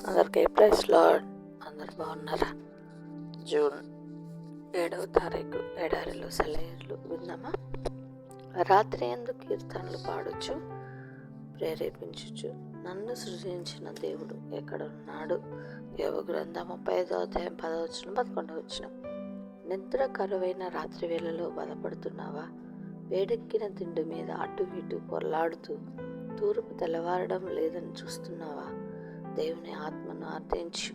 అందరికీ praise lord. అందరు బాగున్నారా? జూన్ 7వ తారీఖు ఎడారిలో సెలయేర్లు విందామా? రాత్రి ఎందుకు కీర్తనలు పాడుచు ప్రేరేపించుచు నన్ను సృజించిన దేవుడు ఎక్కడున్నాడు? యోబు గ్రంథం 35వ అధ్యాయం 10వ 11వ. నిద్ర కరువైన రాత్రి వేళలో బాధపడుతున్నావా? వేడెక్కిన తిండి మీద అటు ఇటు పొరలాడుతూ తూర్పు తెల్లవారడం లేదని చూస్తున్నావా? దేవుని ఆత్మను అర్థించు.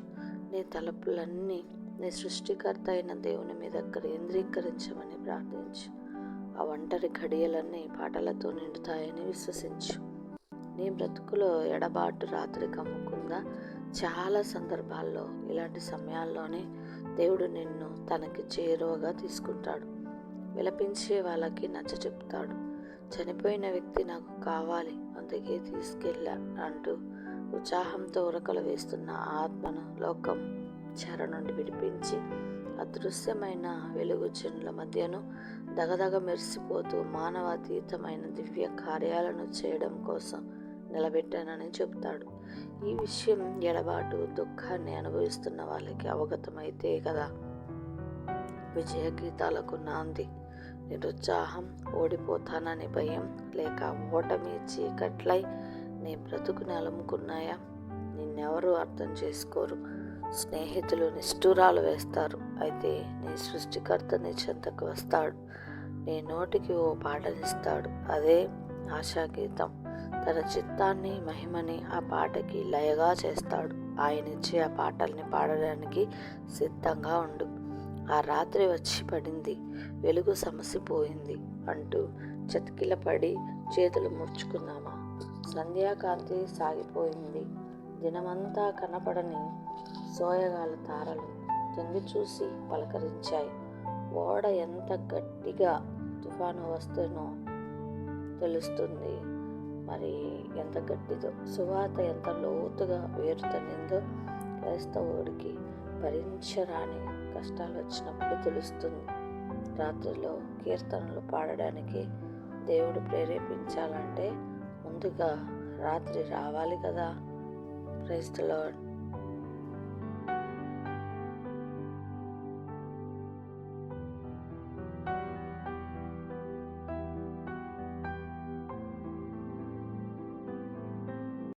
నీ తలపులన్నీ నీ సృష్టికర్త అయిన దేవుని మీద కేంద్రీకరించమని ప్రార్థించు. ఆ ఒంటరి ఘడియలన్నీ పాటలతో నిండుతాయని విశ్వసించు. నీ బ్రతుకులో ఎడబాటు రాత్రి కమ్ముకుందా? చాలా సందర్భాల్లో ఇలాంటి సమయాల్లోనే దేవుడు నిన్ను తనకి చేరువగా తీసుకుంటాడు. విలపించే వాళ్ళకి నచ్చ చెప్తాడు. చనిపోయిన వ్యక్తి నాకు కావాలి, అందుకే తీసుకెళ్ళా అంటూ ఉత్సాహంతో ఉరకలు వేస్తున్న ఆత్మను లోకం చెర నుండి విడిపించి అదృశ్యమైన వెలుగు చెనుల మధ్యను దగదగ మెరిసిపోతూ మానవాతీతమైన దివ్య కార్యాలను చేయడం కోసం నిలబెట్టానని చెబుతాడు. ఈ విషయం ఎడబాటు దుఃఖాన్ని అనుభవిస్తున్న వాళ్ళకి అవగతమైతే కదా విజయ గీతాలకు నాంది. నిరుత్సాహం, ఓడిపోతానని భయం, లేక ఓటమి చీకట్లై నీ బ్రతుకుని అలుముకున్నాయా? నిన్నెవరూ అర్థం చేసుకోరు. స్నేహితులు నిష్ఠూరాలు వేస్తారు. అయితే నీ సృష్టికర్త నీ చెంతకు వస్తాడు. నీ నోటికి ఓ పాటనిస్తాడు. అదే ఆశాగీతం. తన చిత్తాన్ని మహిమని ఆ పాటకి లయగా చేస్తాడు. ఆయనిచ్చే ఆ పాటల్ని పాడడానికి సిద్ధంగా ఉండు. ఆ రాత్రి వచ్చి పడింది, వెలుగు సమసిపోయింది అంటూ చతికిలపడి చేతులు ముడుచుకుందామా? సంధ్యాకాంతి సాగిపోయింది. దినమంతా కనపడని సోయగాల తారలు తొంగి చూసి పలకరించాయి. ఓడ ఎంత గట్టిగా తుఫాను వస్తేనో తెలుస్తుంది. మరి ఎంత గట్టిదో, సువాత ఎంత లోతుగా వేరుతనిందో క్రైస్తవుడికి భరించరాని కష్టాలు వచ్చినప్పుడు తెలుస్తుంది. రాత్రిలో కీర్తనలు పాడడానికి దేవుడు ప్రేరేపించాలంటే ముందుగా రాత్రి రావాలి కదా. Praise the lord.